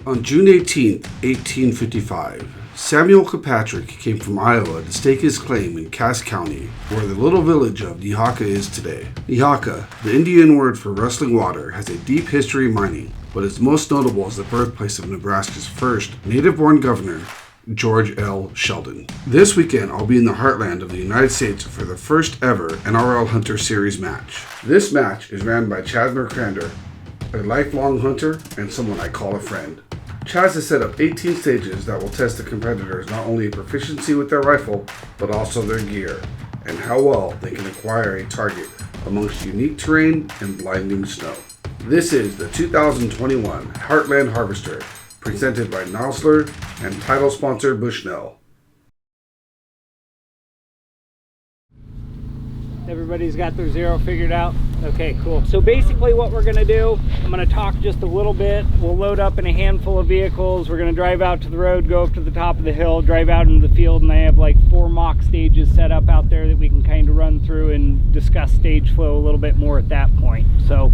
On June 18, 1855, Samuel Kilpatrick came from Iowa to stake his claim in Cass County, where the little village of Nehawka is today. Nehawka, the Indian word for rustling water, has a deep history in mining, but is most notable as the birthplace of Nebraska's first native-born governor, George L. Sheldon. This weekend, I'll be in the heartland of the United States for the first ever NRL Hunter Series match. This match is ran by Chaz Macrander, a lifelong hunter and someone I call a friend. Chaz has set up 18 stages that will test the competitors not only in proficiency with their rifle, but also their gear, and how well they can acquire a target amongst unique terrain and blinding snow. This is the 2021 Heartland Harvester, presented by Nosler and title sponsor Bushnell. Everybody's got their zero figured out? Okay, cool. So basically what we're gonna do, I'm gonna talk just a little bit. We'll load up in a handful of vehicles. We're gonna drive out to the road, go up to the top of the hill, drive out into the field, and I have like 4 mock stages set up out there that we can kind of run through and discuss stage flow a little bit more at that point. So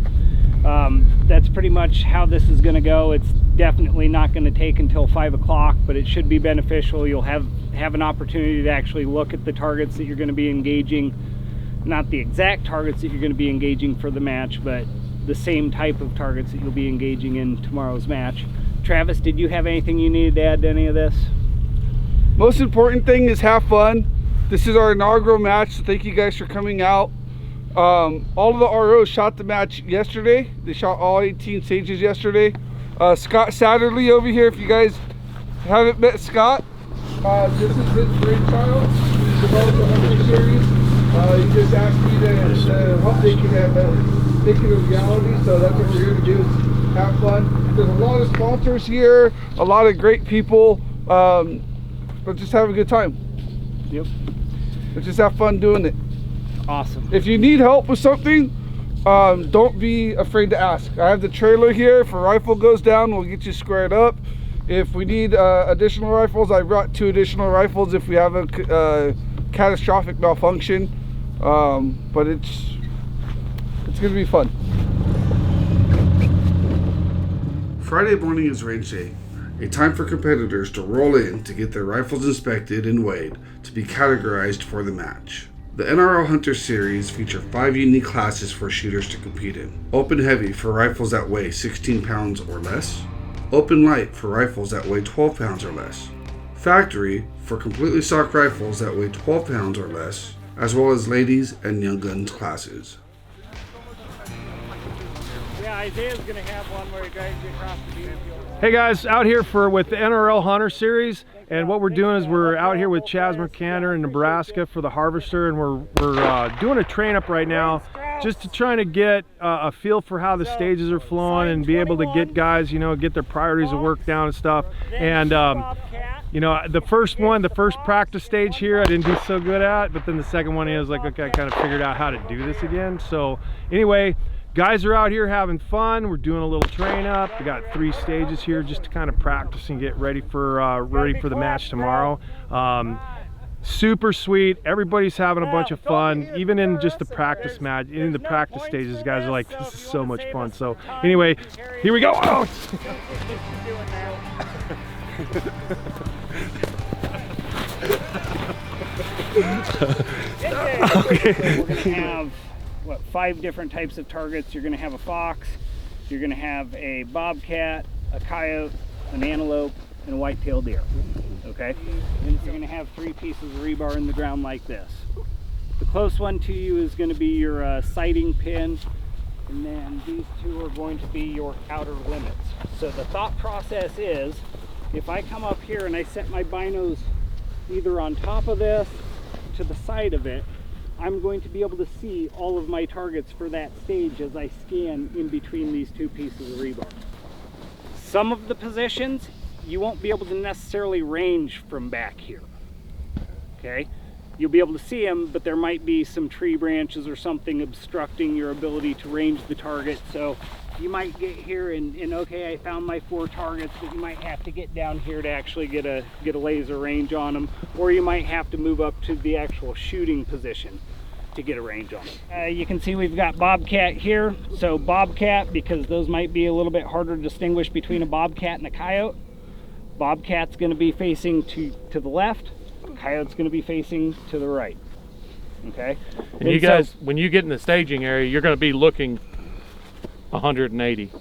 that's pretty much how this is gonna go. It's definitely not gonna take until 5 o'clock, but it should be beneficial. You'll have an opportunity to actually look at the targets that you're gonna be engaging. Not the exact targets that you're going to be engaging for the match, but the same type of targets that you'll be engaging in tomorrow's match. Travis, did you have anything you needed to add to any of this? Most important thing is have fun. This is our inaugural match, so thank you guys for coming out. All of the ROs shot the match yesterday. They shot all 18 stages yesterday. Scott Satterlee over here, if you guys haven't met Scott, this is his brainchild. He developed the Hunter series. He just asked me to help make it a reality, so that's what we're here to do, is have fun. There's a lot of sponsors here, a lot of great people, but just have a good time. Yep. But just have fun doing it. Awesome. If you need help with something, don't be afraid to ask. I have the trailer here. If a rifle goes down, we'll get you squared up. If we need additional rifles, I brought 2 additional rifles if we have a catastrophic malfunction. But it's gonna be fun. Friday morning is range day, a time for competitors to roll in to get their rifles inspected and weighed to be categorized for the match. The NRL Hunter series feature 5 unique classes for shooters to compete in. Open Heavy for rifles that weigh 16 pounds or less. Open Light for rifles that weigh 12 pounds or less. Factory for completely stock rifles that weigh 12 pounds or less, as well as ladies and young guns classes. Yeah, Isaiah's gonna have one where he drives you across the field. Hey guys, out here with the NRL Hunter series, and what we're doing is we're out here with Chaz Macrander in Nebraska for the Harvester, and we're doing a train up right now just to try to get a feel for how the stages are flowing and be able to get guys, get their priorities of work down and stuff. And the first practice stage here I didn't do so good at, but then the second one is like, okay, I kind of figured out how to do this again. So anyway, guys are out here having fun. We're doing a little train up. We got 3 stages here just to kind of practice and get ready for the match tomorrow. Super sweet. Everybody's having a bunch of fun, even in just the practice match. In the practice stages, guys are like, this is so much fun. So anyway, here we go. Oh. Okay. We're gonna have 5 different types of targets. You're gonna have a fox, you're gonna have a bobcat, a coyote, an antelope, and a white-tailed deer. Okay? And you're gonna have 3 pieces of rebar in the ground like this. The close one to you is gonna be your sighting pin, and then these 2 are going to be your outer limits. So the thought process is, if I come up here and I set my binos either on top of this, to the side of it, I'm going to be able to see all of my targets for that stage as I scan in between these 2 pieces of rebar. Some of the positions you won't be able to necessarily range from back here. Okay? You'll be able to see them, but there might be some tree branches or something obstructing your ability to range the target. So you might get here and okay, I found my 4 targets, but you might have to get down here to actually get a laser range on them, or you might have to move up to the actual shooting position. to get a range on them. You can see we've got bobcat here. So bobcat, because those might be a little bit harder to distinguish between a bobcat and a coyote. Bobcat's going to be facing to the left. Coyote's going to be facing to the right. Okay. And you guys, when you get in the staging area, you're going to be looking 180.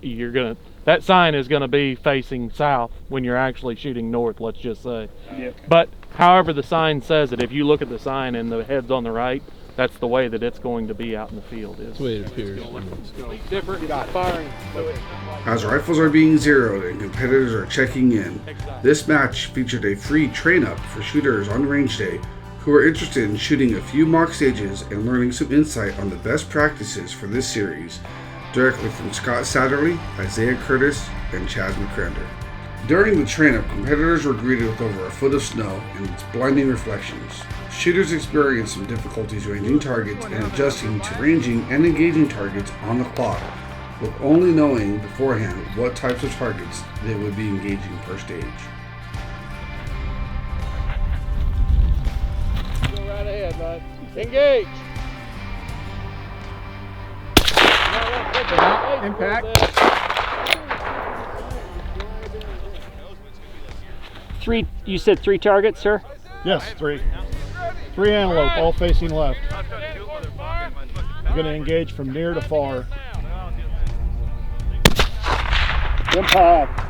You're going to, that sign is going to be facing south when you're actually shooting north, let's just say. Yep. But however the sign says it, if you look at the sign and the head's on the right, that's the way that it's going to be out in the field. That's the way it appears. Different firing. As rifles are being zeroed and competitors are checking in, this match featured a free train-up for shooters on range day who are interested in shooting a few mock stages and learning some insight on the best practices for this series, directly from Scott Satterlee, Isaiah Curtis, and Chaz Macrander. During the train-up, competitors were greeted with over a foot of snow and its blinding reflections. Shooters experienced some difficulties ranging targets and adjusting to ranging and engaging targets on the clock, with only knowing beforehand what types of targets they would be engaging per stage. Go right ahead, bud. Engage. Impact. You said 3 targets, sir? Yes, 3. 3 antelope, all facing left. You're going to engage from near to far. Impact.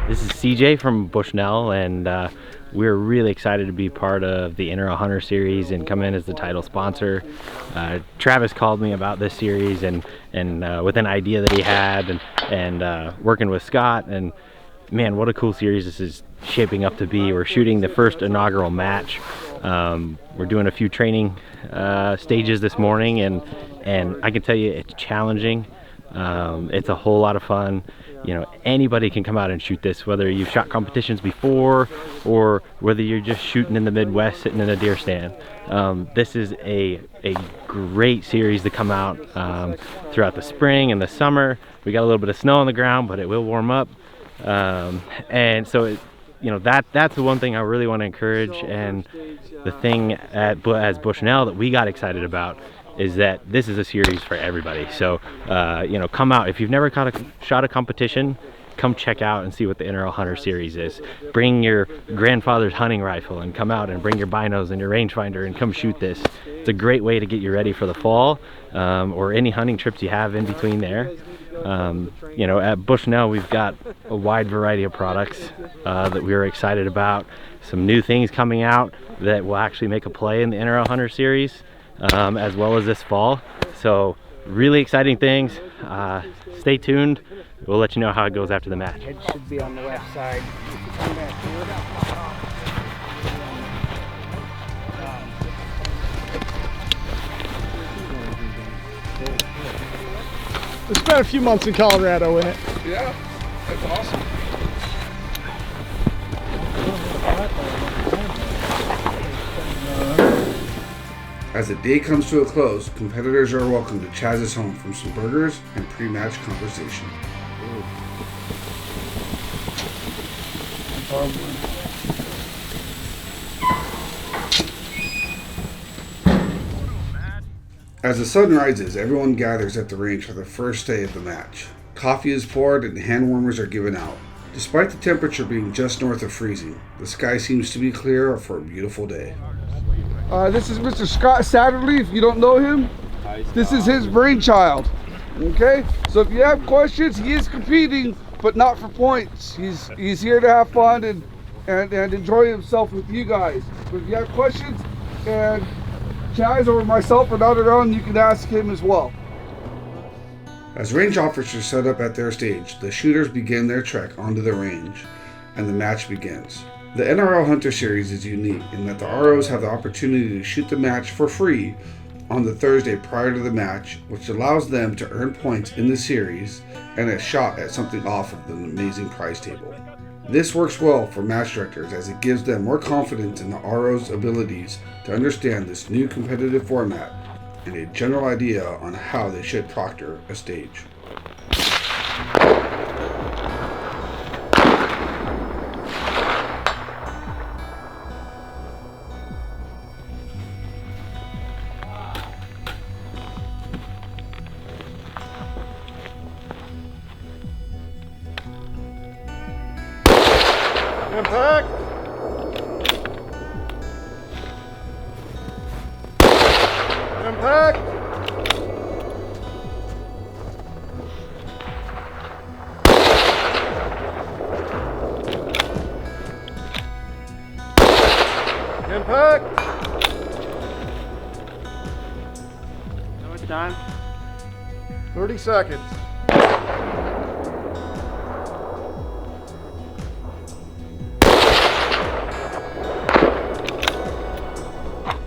This is CJ from Bushnell, and we're really excited to be part of the NRL Hunter series and come in as the title sponsor. Travis called me about this series and with an idea that he had, and working with Scott, and man, what a cool series this is shaping up to be. We're shooting the first inaugural match. We're doing a few training stages this morning, and I can tell you it's challenging. It's a whole lot of fun. You know, anybody can come out and shoot this, whether you've shot competitions before or whether you're just shooting in the Midwest sitting in a deer stand. This is a great series to come out throughout the spring and the summer. We got a little bit of snow on the ground, but it will warm up. And so, that's the one thing I really want to encourage. And the thing as Bushnell that we got excited about is that this is a series for everybody. So, come out. If you've never shot a competition, come check out and see what the NRL Hunter series is. Bring your grandfather's hunting rifle and come out and bring your binos and your rangefinder and come shoot this. It's a great way to get you ready for the fall or any hunting trips you have in between there. At Bushnell, we've got a wide variety of products that we are excited about. Some new things coming out that will actually make a play in the NRL Hunter series. As well as this fall. So really exciting things. Stay tuned. We'll let you know how it goes after the match. Head should be on the left side. Come back here. We spent a few months in Colorado in it. Yeah, that's awesome. As the day comes to a close, competitors are welcome to Chaz's home for some burgers and pre-match conversation. As the sun rises, everyone gathers at the range for the first day of the match. Coffee is poured and hand warmers are given out. Despite the temperature being just north of freezing, the sky seems to be clear for a beautiful day. This is Mr. Scott Satterlee. If you don't know him, this is his brainchild. Okay, so if you have questions, he is competing, but not for points. He's here to have fun and enjoy himself with you guys. But if you have questions and Chaz or myself are not around, you can ask him as well. As range officers set up at their stage, the shooters begin their trek onto the range, and the match begins. The NRL Hunter series is unique in that the ROs have the opportunity to shoot the match for free on the Thursday prior to the match, which allows them to earn points in the series and a shot at something off of the amazing prize table. This works well for match directors as it gives them more confidence in the RO's abilities to understand this new competitive format and a general idea on how they should proctor a stage. Impact! Impact! Impact! How much time? 30 seconds.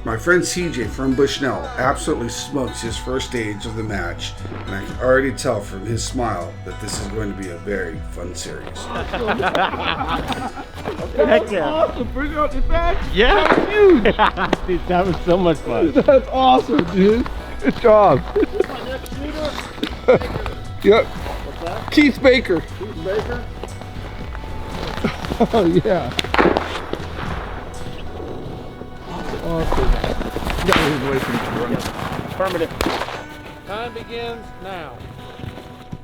My friend CJ from Bushnell absolutely smokes his first stage of the match, and I can already tell from his smile that this is going to be a very fun series. That's awesome. Bring out the match. Yeah. That was huge. Dude, that was so much fun. That's awesome, dude. Good job. Yep. What's that? Keith Baker. Keith Baker? Oh, yeah. Awesome. Affirmative. Time begins now.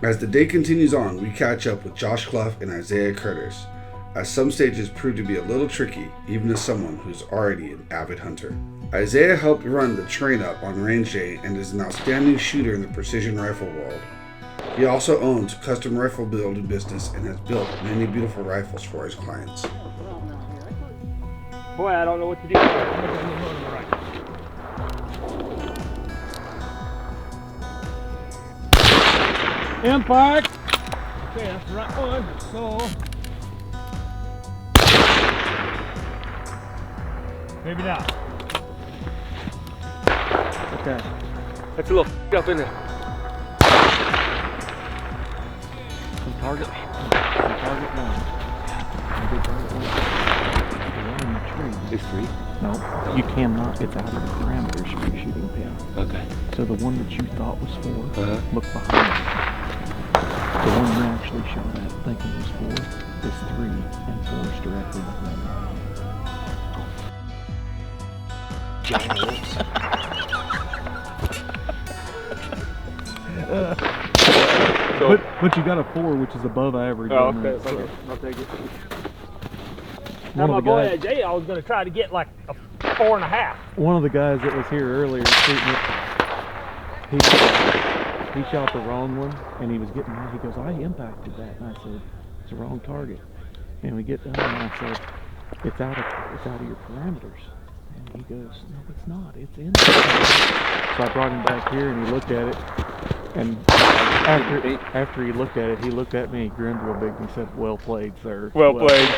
As the day continues on, we catch up with Josh Clough and Isaiah Curtis, as some stages prove to be a little tricky, even as someone who's already an avid hunter. Isaiah helped run the train up on range day and is an outstanding shooter in the precision rifle world. He also owns a custom rifle building business and has built many beautiful rifles for his clients. Boy, I don't know what to do. Impact! Okay, that's the right one. So, maybe not. Okay. That's a little up in there. Some target one. Good target one. The one in the tree. There's three. No, you cannot. It's out of the parameters for your shooting pin. Okay. So the one that you thought was for, look behind it. The one you actually shot at thinking was 4 is 3, and 4 is directly behind it. But you got a 4, which is above average. Oh, on okay. that, so. I'll take it. Now, One my of the boy guys, Jay, I was going to try to get like a 4.5. one of the guys that was here earlier shooting it, he shot the wrong one, and he was getting mad. He goes, I impacted that, and I said, it's the wrong target. And we get done, and I said, it's out of your parameters. And he goes, no, it's not. It's in there. So I brought him back here, and he looked at it. And after he looked at it, he looked at me, he grinned real big, and he said, well played, sir. Well played.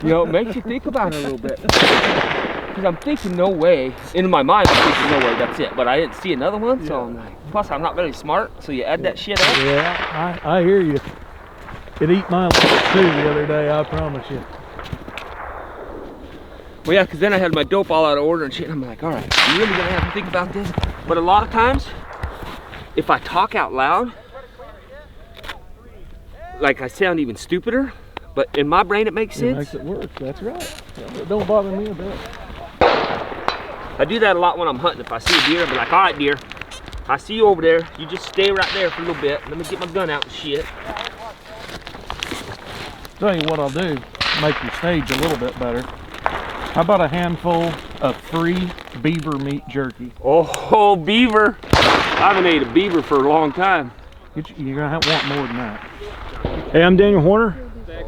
You know, it makes you think about it a little bit. Because I'm thinking, no way. In my mind, I'm thinking, no way, that's it. But I didn't see another one, so I'm like, plus I'm not very smart, so you add that shit up. Yeah, I hear you. It eat my lunch too the other day, I promise you. Well, yeah, because then I had my dope all out of order and shit, and I'm like, all right, I'm really going to have to think about this. But a lot of times, if I talk out loud, like I sound even stupider, but in my brain it makes It sense. makes it work, that's right. It don't bother me a bit. I do that a lot when I'm hunting. If I see a deer, I'll be like, all right, deer, I see you over there. You just stay right there for a little bit. Let me get my gun out and shit. Tell you what I'll do, make your stage a little bit better. How about a handful of free beaver meat jerky? Oh, beaver. I haven't ate a beaver for a long time. You're gonna want more than that. Hey, I'm Daniel Horner,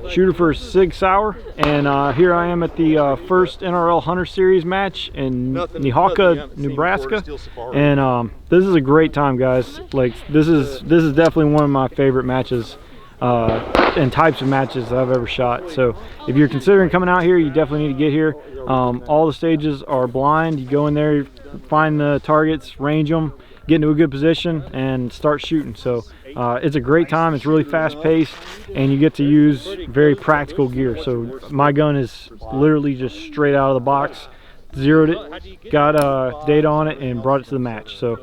shooter for Sig Sauer, and here I am at the first NRL Hunter Series match in Nehawka, Nebraska, and this is a great time, guys. Like this is definitely one of my favorite matches and types of matches that I've ever shot. So if you're considering coming out here, you definitely need to get here. All the stages are blind. You go in there, find the targets, range them, get into a good position, and start shooting. So it's a great time. It's really fast paced, and you get to use very practical gear. So my gun is literally just straight out of the box. zeroed it, got data on it, and brought it to the match. So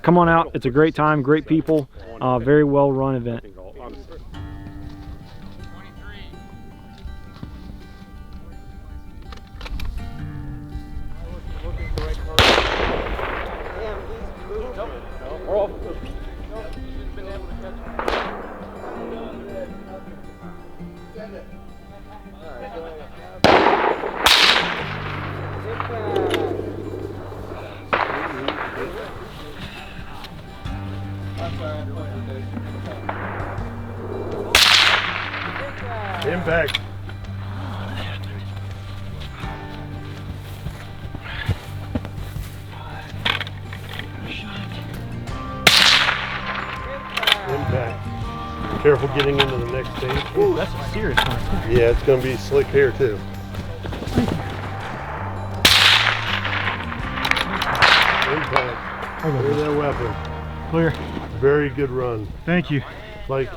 come on out. It's a great time, great people, very well run event. Impact. Impact. Careful getting into the next stage. Ooh, that's a serious one. Yeah, it's going to be slick here too. Impact. Clear that weapon. Clear. Very good run. Thank you. Like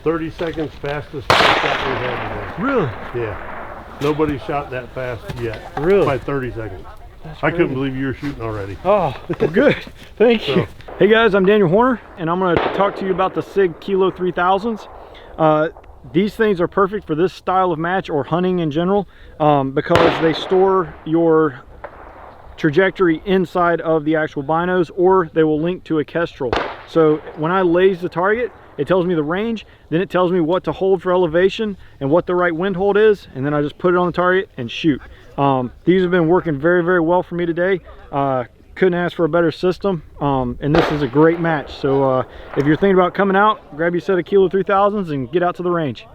30 seconds fastest shot we had today. Really? Yeah. Nobody shot that fast yet. Really? By 30 seconds. I couldn't believe you were shooting already. Oh, well, good. Thank you. Hey guys, I'm Daniel Horner, and I'm going to talk to you about the Sig Kilo 3000s. These things are perfect for this style of match or hunting in general because they store your trajectory inside of the actual binos, or they will link to a kestrel. So when I laze the target, it tells me the range, then it tells me what to hold for elevation and what the right wind hold is, and then I just put it on the target and shoot. These have been working very, very well for me today. Couldn't ask for a better system, and this is a great match. So if you're thinking about coming out, grab your set of Kilo 3000s and get out to the range.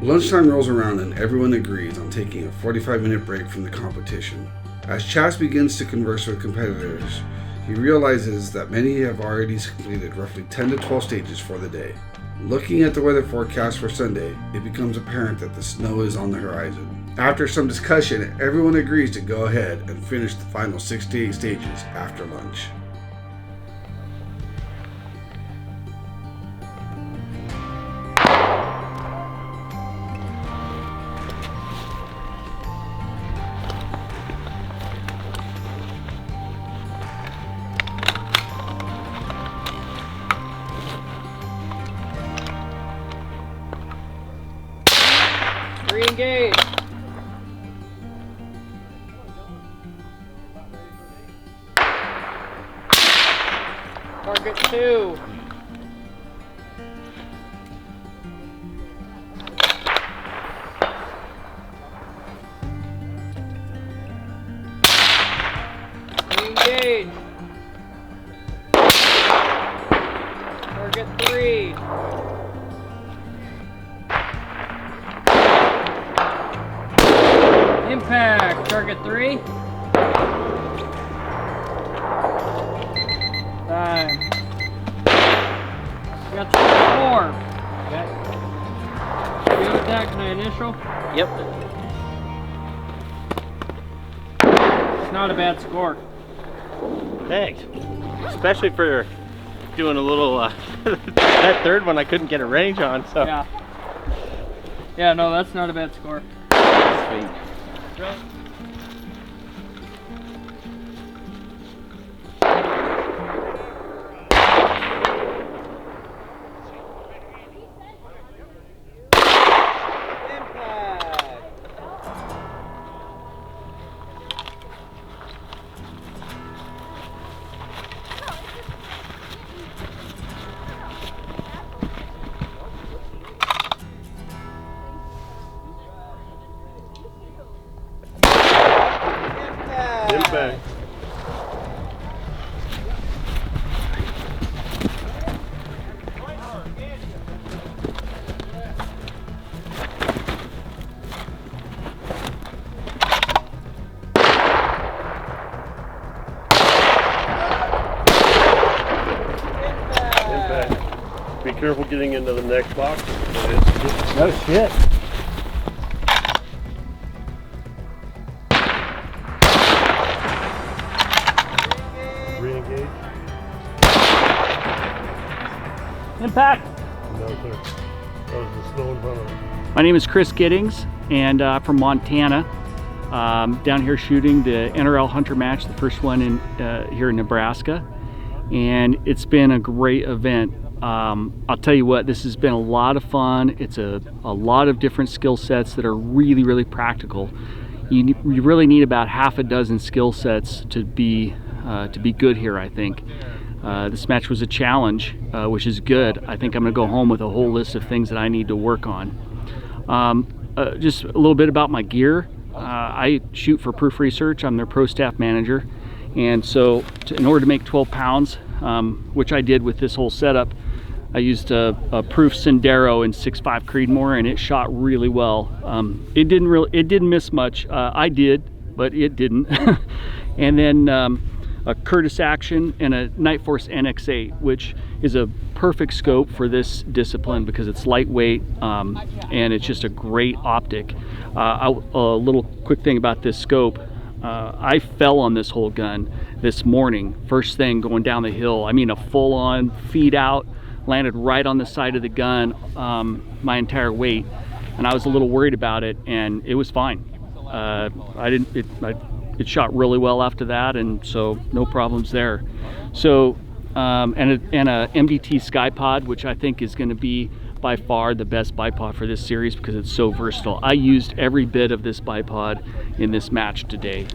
Lunchtime rolls around and everyone agrees on taking a 45-minute break from the competition. As Chaz begins to converse with competitors, he realizes that many have already completed roughly 10 to 12 stages for the day. Looking at the weather forecast for Sunday, it becomes apparent that the snow is on the horizon. After some discussion, everyone agrees to go ahead and finish the final 6 to 8 stages after lunch. Re-engage. Target 2. Re-engage. Target 3. Impact, target 3. Time. Got target 4. Okay. You with that, can I initial? Yep. It's not a bad score. Thanks. Especially for doing a little, that third one I couldn't get a range on, so. Yeah. Yeah, no, that's not a bad score. Sweet. Really? Impact. Impact. Be careful getting into the next box. No shit. Re-engage. Impact. No, sir. That was the snow in front of it. My name is Chris Gittings. and from Montana. Down here shooting the NRL Hunter match, the first one in here in Nebraska, and it's been a great event. I'll tell you what, this has been a lot of fun. It's a lot of different skill sets that are really, really practical. You really need about half a dozen skill sets to be good here, I think. This match was a challenge, which is good. I think I'm going to go home with a whole list of things that I need to work on. Just a little bit about my gear. I shoot for Proof Research. I'm their pro staff manager, and so in order to make 12 pounds, which I did with this whole setup, I used a Proof Sendero in 6.5 Creedmoor, and it shot really well. It didn't miss much. I did, but it didn't. And then a Curtis Action and a Night Force NX8, which is a perfect scope for this discipline because it's lightweight and it's just a great optic. A little quick thing about this scope. I fell on this whole gun this morning, first thing going down the hill. I mean, a full-on feet out, landed right on the side of the gun, my entire weight, and I was a little worried about it, and it was fine. It shot really well after that, and so no problems there. So and a MDT SkyPod, which I think is going to be by far the best bipod for this series because it's so versatile. I used every bit of this bipod in this match today,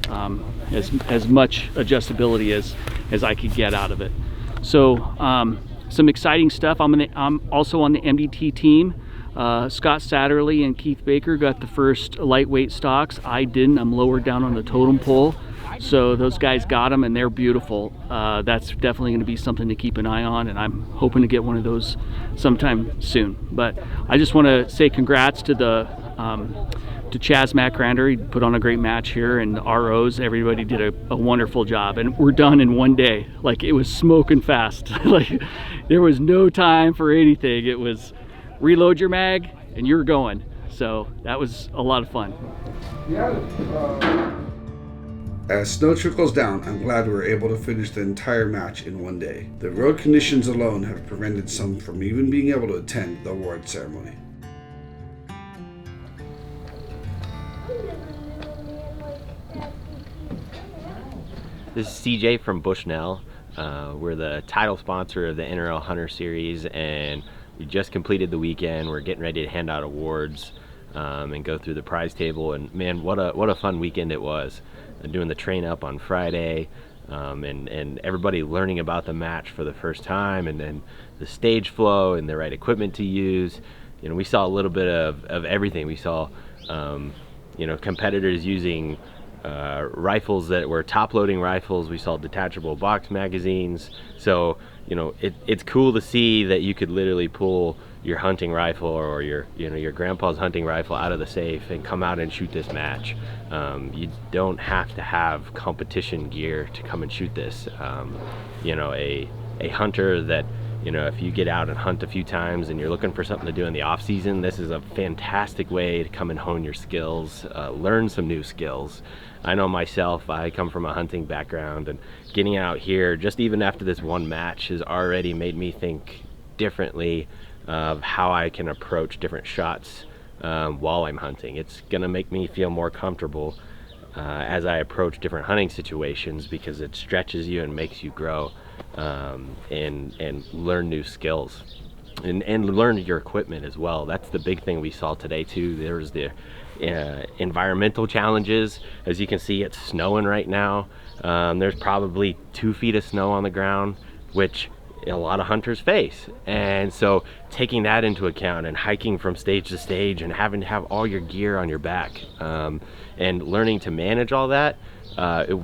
as much adjustability as I could get out of it. So some exciting stuff. I'm also on the MDT team. Scott Satterlee and Keith Baker got the first lightweight stocks. I didn't. I'm lower down on the totem pole. So those guys got them, and they're beautiful. That's definitely going to be something to keep an eye on, and I'm hoping to get one of those sometime soon. But I just want to say congrats to Chaz Macrander. He put on a great match here, and the ROs, everybody did a wonderful job, and we're done in one day. Like, it was smoking fast. Like, there was no time for anything. It was reload your mag and you're going. So that was a lot of fun. As snow trickles down, I'm glad we were able to finish the entire match in one day. The road conditions alone have prevented some from even being able to attend the award ceremony. This is CJ from Bushnell. We're the title sponsor of the NRL Hunter series, and we just completed the weekend. We're getting ready to hand out awards and go through the prize table. And man, what a fun weekend it was. Doing the train up on Friday, and everybody learning about the match for the first time, and then the stage flow and the right equipment to use. You know, we saw a little bit of everything. We saw competitors using rifles that were top-loading rifles. We saw detachable box magazines. So it's cool to see that you could literally pull your hunting rifle or your grandpa's hunting rifle out of the safe and come out and shoot this match. You don't have to have competition gear to come and shoot this. A hunter that, if you get out and hunt a few times and you're looking for something to do in the off season, this is a fantastic way to come and hone your skills, learn some new skills. I know myself, I come from a hunting background, and getting out here just even after this one match has already made me think differently of how I can approach different shots while I'm hunting. It's gonna make me feel more comfortable as I approach different hunting situations, because it stretches you and makes you grow and learn new skills and learn your equipment as well. That's the big thing we saw today too. There was the environmental challenges. As you can see, it's snowing right now. There's probably 2 feet of snow on the ground, which a lot of hunters face. And so taking that into account and hiking from stage to stage and having to have all your gear on your back and learning to manage all that,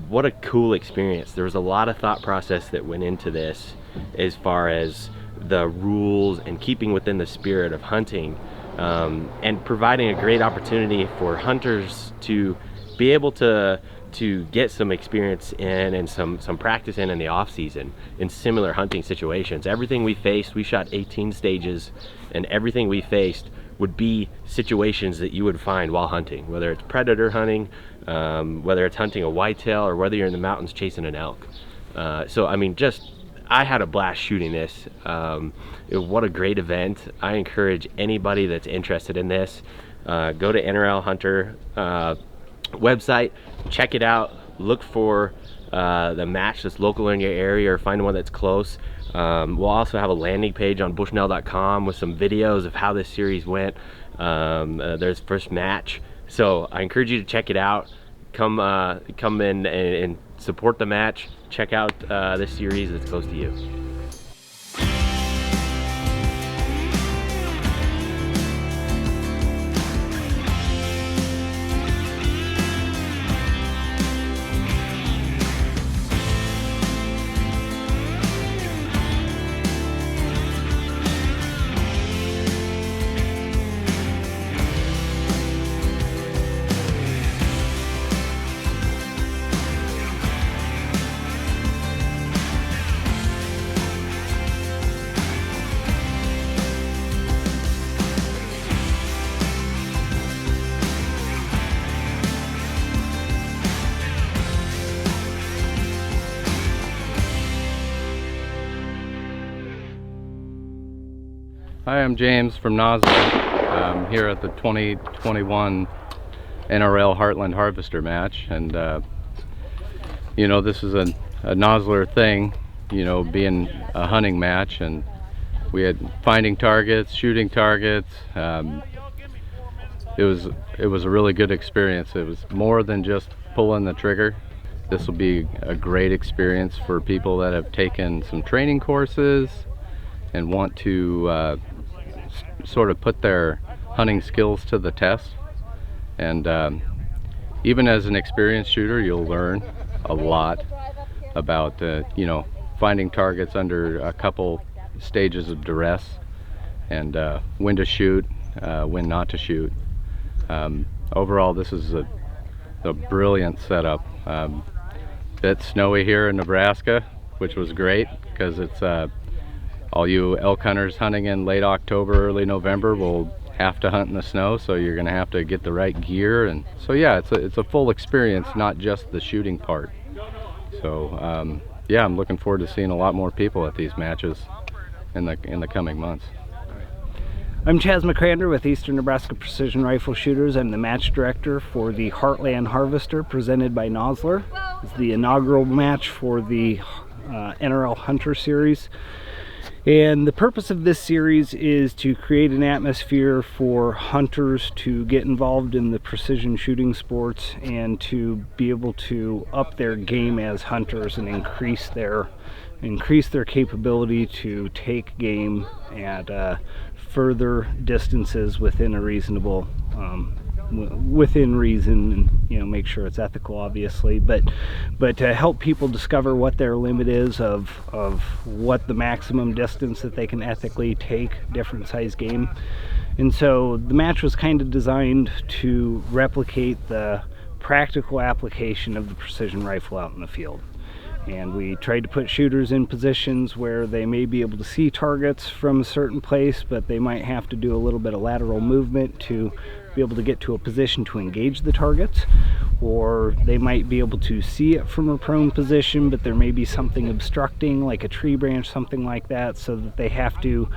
what a cool experience. There was a lot of thought process that went into this as far as the rules and keeping within the spirit of hunting, and providing a great opportunity for hunters to be able to get some experience in and some practice in the off season in similar hunting situations. Everything we faced, we shot 18 stages, and everything we faced would be situations that you would find while hunting, whether it's predator hunting, whether it's hunting a whitetail, or whether you're in the mountains chasing an elk. So I mean, I had a blast shooting this. What a great event. I encourage anybody that's interested in this go to NRL Hunter website, check it out, look for the match that's local in your area, or find one that's close. We'll also have a landing page on bushnell.com with some videos of how this series went. There's first match, so I encourage you to check it out. Come in and support the match. Check out this series that's close to you. Hi, I'm James from Nosler. I'm here at the 2021 NRL Heartland Harvester match, and you know, this is a Nosler thing, you know, being a hunting match, and we had finding targets, shooting targets. It was a really good experience. It was more than just pulling the trigger. This will be a great experience for people that have taken some training courses and want to sort of put their hunting skills to the test. And even as an experienced shooter, you'll learn a lot about you know, finding targets under a couple stages of duress, and when to shoot, when not to shoot. Overall, this is a brilliant setup. Bit snowy here in Nebraska, which was great, because it's all you elk hunters hunting in late October, early November will have to hunt in the snow, so you're going to have to get the right gear. And so yeah, it's a full experience, not just the shooting part. So yeah, I'm looking forward to seeing a lot more people at these matches in the coming months. I'm Chaz Macrander with Eastern Nebraska Precision Rifle Shooters. I'm the match director for the Heartland Harvester presented by Nosler. It's the inaugural match for the NRL Hunter series. And the purpose of this series is to create an atmosphere for hunters to get involved in the precision shooting sports and to be able to up their game as hunters and increase their capability to take game at further distances within a reasonable within reason, and you know, make sure it's ethical, obviously, but to help people discover what their limit is of what the maximum distance that they can ethically take different size game. And so the match was kind of designed to replicate the practical application of the precision rifle out in the field. And we tried to put shooters in positions where they may be able to see targets from a certain place, but they might have to do a little bit of lateral movement to be able to get to a position to engage the targets, or they might be able to see it from a prone position, but there may be something obstructing, like a tree branch, something like that, so that they have to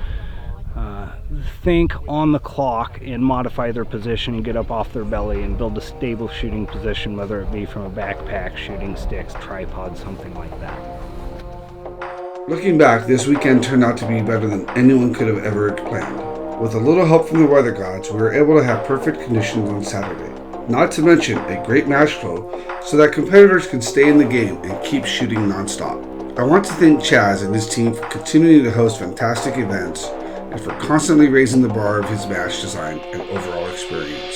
think on the clock and modify their position, get up off their belly and build a stable shooting position, whether it be from a backpack, shooting sticks, tripod, something like that. Looking back, this weekend turned out to be better than anyone could have ever planned. With a little help from the weather gods, we were able to have perfect conditions on Saturday. Not to mention a great match flow so that competitors could stay in the game and keep shooting nonstop. I want to thank Chaz and his team for continuing to host fantastic events and for constantly raising the bar of his match design and overall experience.